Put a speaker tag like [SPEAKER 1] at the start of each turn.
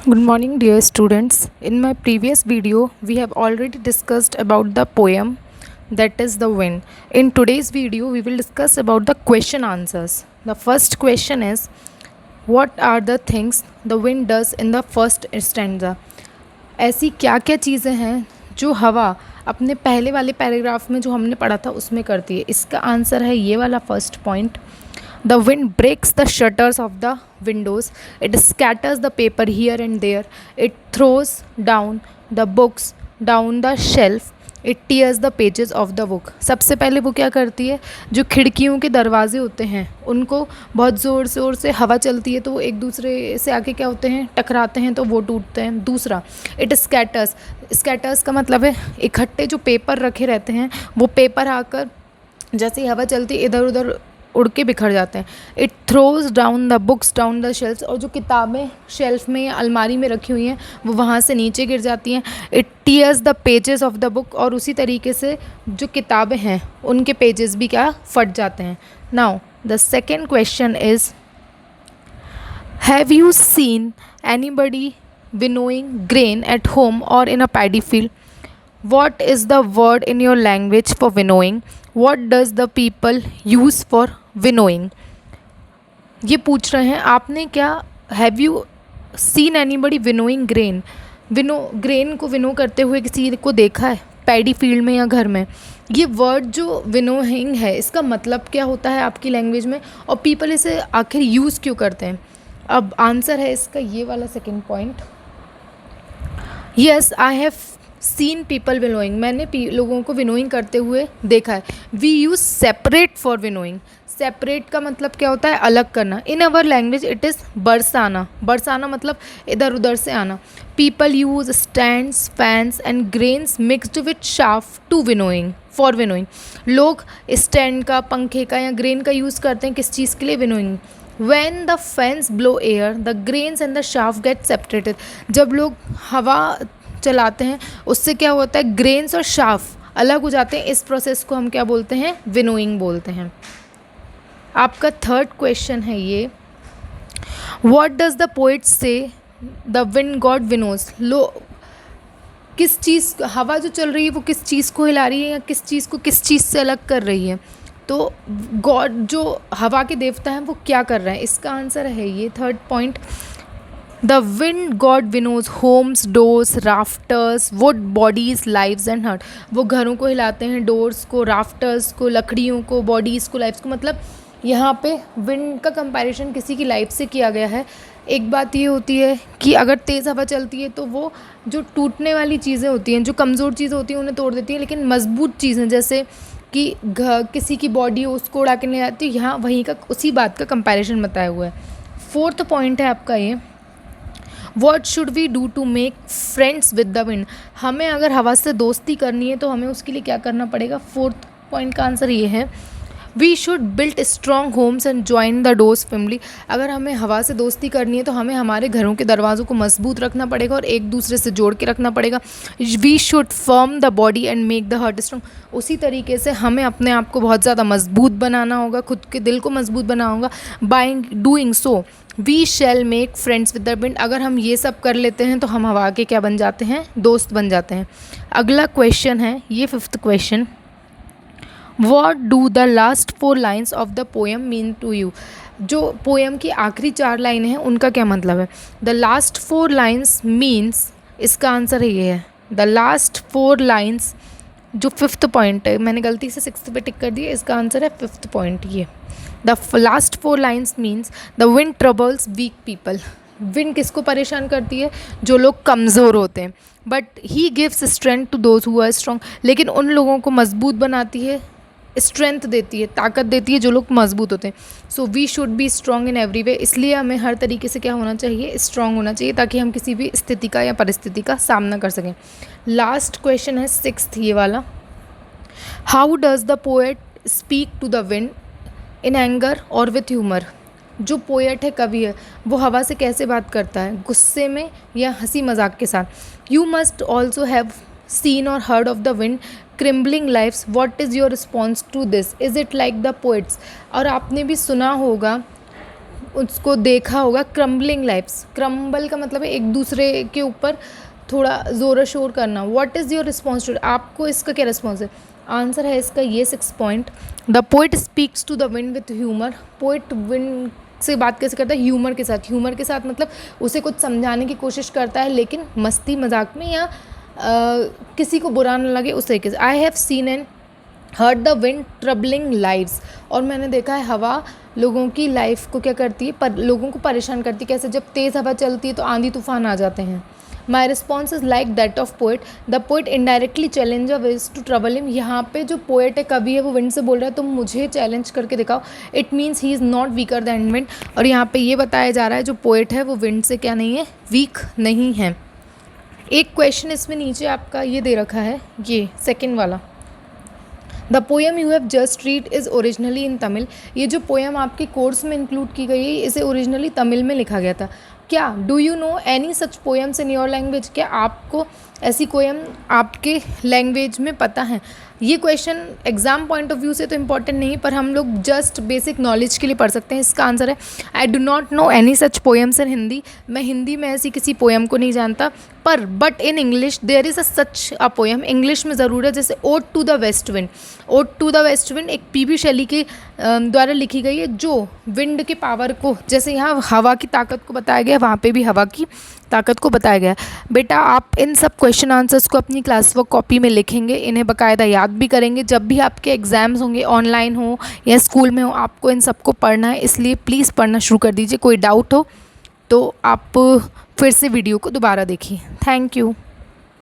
[SPEAKER 1] Good morning, dear students. In my previous video, we have already discussed about the poem that is the wind. In today's video, we will discuss about the question answers. The first question is, what are the things the wind does in the first stanza? ऐसी क्या क्या चीज़ें हैं जो हवा अपने पहले वाले पैराग्राफ में जो हमने पढ़ा था उसमें करती है? इसका आंसर है ये वाला first point. The wind breaks the shutters of the windows. It scatters the paper here and there. It throws down the books down the shelf. It tears the pages of the book. सबसे पहले वो क्या करती है, जो खिड़कियों के दरवाजे होते हैं उनको बहुत ज़ोर ज़ोर से हवा चलती है तो वो एक दूसरे से आके क्या होते हैं, टकराते हैं तो वो टूटते हैं. दूसरा, इट स्कैटर्स. स्कैटर्स का मतलब है इकट्ठे जो पेपर रखे रहते हैं वो पेपर आकर जैसे ही हवा चलती है इधर उधर उड़ के बिखर जाते हैं. It throws down the books down the shelf. और जो किताबें शेल्फ में या अलमारी में रखी हुई हैं वो वहाँ से नीचे गिर जाती हैं. It tears the pages of the book. और उसी तरीके से जो किताबें हैं उनके पेजेस भी क्या फट जाते हैं. Now the second question is, have you seen anybody winnowing grain at home or in a paddy field? What is the word in your language for winnowing? What does the people use for winnowing? ये पूछ रहे हैं आपने क्या, have you seen anybody winnowing grain, grain को विनो करते हुए किसी को देखा है पैडी फील्ड में या घर में? ये वर्ड जो विनोइंग है इसका मतलब क्या होता है आपकी लैंग्वेज में, और पीपल इसे आखिर यूज़ क्यों करते हैं? अब आंसर है इसका ये वाला second point. Yes, I have seen people winnowing. मैंने लोगों को विनोइंग करते हुए देखा है. We use separate for winnowing. Separate का मतलब क्या होता है, अलग करना. In our language it is बरसाना. बरसाना मतलब इधर उधर से आना. People use stands, fans and grains mixed with shaft to winnowing, for winnowing. लोग स्टैंड का, पंखे का या ग्रेन का यूज़ करते हैं किस चीज़ के लिए, winnowing. When the fans blow air, the grains and the shaft get separated. जब लोग हवा चलाते हैं उससे क्या होता है, ग्रेन्स और शाफ्ट अलग हो जाते हैं. इस प्रोसेस को हम क्या बोलते हैं, विनोइंग बोलते हैं. आपका थर्ड क्वेश्चन है ये, व्हाट डज द पोइट से द विंड गॉड विनोज? किस चीज़, हवा जो चल रही है वो किस चीज़ को हिला रही है या किस चीज़ को किस चीज़ से अलग कर रही है? तो गॉड जो हवा के देवता हैं वो क्या कर रहे हैं? इसका आंसर है ये third point. The wind god winnows homes, doors, rafters, wood, bodies, lives and heart. वो घरों को हिलाते हैं, डोर्स को, राफ्टर्स को, लकड़ियों को, बॉडीज़ को, लाइव्स को. मतलब यहाँ पे विंड का कंपैरिजन किसी की लाइफ से किया गया है. एक बात ये होती है कि अगर तेज़ हवा चलती है तो वो जो टूटने वाली चीज़ें होती हैं, जो कमज़ोर चीज़ें होती हैं उन्हें तोड़ देती है, लेकिन मजबूत चीज़ें जैसे कि किसी की बॉडी हो उसको उड़ा के ले जाती है, यहाँ वहीं का उसी बात का कंपैरिजन बताया हुआ है. फोर्थ पॉइंट है आपका ये, what should we do to make friends with the wind? हमें अगर हवा से दोस्ती करनी है तो हमें उसके लिए क्या करना पड़ेगा? फोर्थ पॉइंट का आंसर ये है, we should build strong homes and join the doors firmly. अगर हमें हवा से दोस्ती करनी है तो हमें हमारे घरों के दरवाज़ों को मजबूत रखना पड़ेगा और एक दूसरे से जोड़ के रखना पड़ेगा. We should firm the body and make the heart strong. उसी तरीके से हमें अपने आप को बहुत ज़्यादा मजबूत बनाना होगा, खुद के दिल को मजबूत बनाना होगा. By doing so we shall make friends with the wind. अगर हम ये सब कर लेते हैं तो हम हवा के क्या बन जाते हैं, दोस्त बन जाते हैं. अगला क्वेश्चन है ये fifth question, what do the last 4 lines of the poem mean to you? जो पोएम की आखिरी 4 लाइनें हैं उनका क्या मतलब है? द लास्ट 4 लाइन्स मीन्स, इसका आंसर ये है, द लास्ट 4 लाइन्स जो फिफ्थ पॉइंट है, मैंने गलती से सिक्स्थ पे टिक कर दिया, इसका आंसर है फिफ्थ पॉइंट ये. The last 4 lines means the wind troubles weak people. Wind किसको परेशान करती है? जो लोग कमज़ोर होते हैं. But he gives strength to those who are strong. लेकिन उन लोगों को मजबूत बनाती है, स्ट्रेंथ देती है, ताकत देती है जो लोग मजबूत होते हैं. So we should be strong in every way. इसलिए हमें हर तरीके से क्या होना चाहिए, स्ट्रॉन्ग होना चाहिए, ताकि हम किसी भी स्थिति का या परिस्थिति का सामना कर सकें. लास्ट क्वेश्चन है सिक्स्थ ये वाला, how does the poet speak to the wind, in anger और विथ ह्यूमर? जो पोएट है, कवि है, वो हवा से कैसे बात करता है, गुस्से में या हंसी मजाक के साथ? You must also have seen or heard of the wind crumbling lives. What is your response to this? Is it like the poets? और आपने भी सुना होगा उसको देखा होगा, क्रम्बलिंग लाइफ्स। क्रम्बल का मतलब है एक दूसरे के ऊपर थोड़ा ज़ोर शोर करना। What is your response to, आपको इसका क्या रिस्पॉन्स है? आंसर है इसका ये 6 point. The poet speaks to the wind with humour. Poet wind से बात कैसे करता है? ह्यूमर के साथ। ह्यूमर के साथ मतलब उसे कुछ समझाने की कोशिश करता है, लेकिन मस्ती मजाक में, या किसी को बुरा ना लगे उस तरीके से। आई have scene and heard the wind troubling lives. और मैंने देखा है हवा लोगों की लाइफ को क्या करती है, पर लोगों को परेशान करती है। कैसे? जब तेज़ हवा चलती है तो आंधी तूफान आ जाते हैं। My response is like that of poet. The poet indirectly challenge a विज टू ट्रबल हिम। यहाँ पे जो पोइट है, कवि है, वो विंड से बोल रहा है तुम मुझे चैलेंज करके दिखाओ। It means he is not weaker than wind. और यहाँ पे ये बताया जा रहा है जो पोइट है वो विंड से क्या नहीं है, वीक नहीं है। एक क्वेश्चन इसमें नीचे आपका ये दे रखा है, ये सेकेंड वाला। The poem you have just read is originally in Tamil. ये जो पोएम आपके कोर्स में इंक्लूड की गई है, इसे ओरिजिनली तमिल में लिखा गया था। क्या do you know any such poems in your language? क्या आपको ऐसी पोएम आपके लैंग्वेज में पता है? ये question exam point of view से तो इम्पॉर्टेंट नहीं, पर हम लोग जस्ट बेसिक नॉलेज के लिए पढ़ सकते हैं। इसका आंसर है I do not know any such poems in Hindi. मैं हिंदी में ऐसी किसी पोएम को नहीं जानता, पर but in English there is a such a poem. English में ज़रूर है, जैसे ode to the west wind. Ode to the west wind एक पी.बी. शैली के द्वारा लिखी गई है, जो विंड के पावर को, जैसे यहाँ हवा की ताकत को बताया गया, वहाँ पे भी हवा की ताकत को बताया गया। बेटा आप इन सब क्वेश्चन आंसर्स को अपनी क्लास वर्क कॉपी में लिखेंगे, इन्हें बाकायदा याद भी करेंगे। जब भी आपके एग्ज़ाम्स होंगे, ऑनलाइन हो या स्कूल में हो, आपको इन सबको पढ़ना है, इसलिए प्लीज़ पढ़ना शुरू कर दीजिए। कोई डाउट हो तो आप फिर से वीडियो को दोबारा देखिए। Thank you.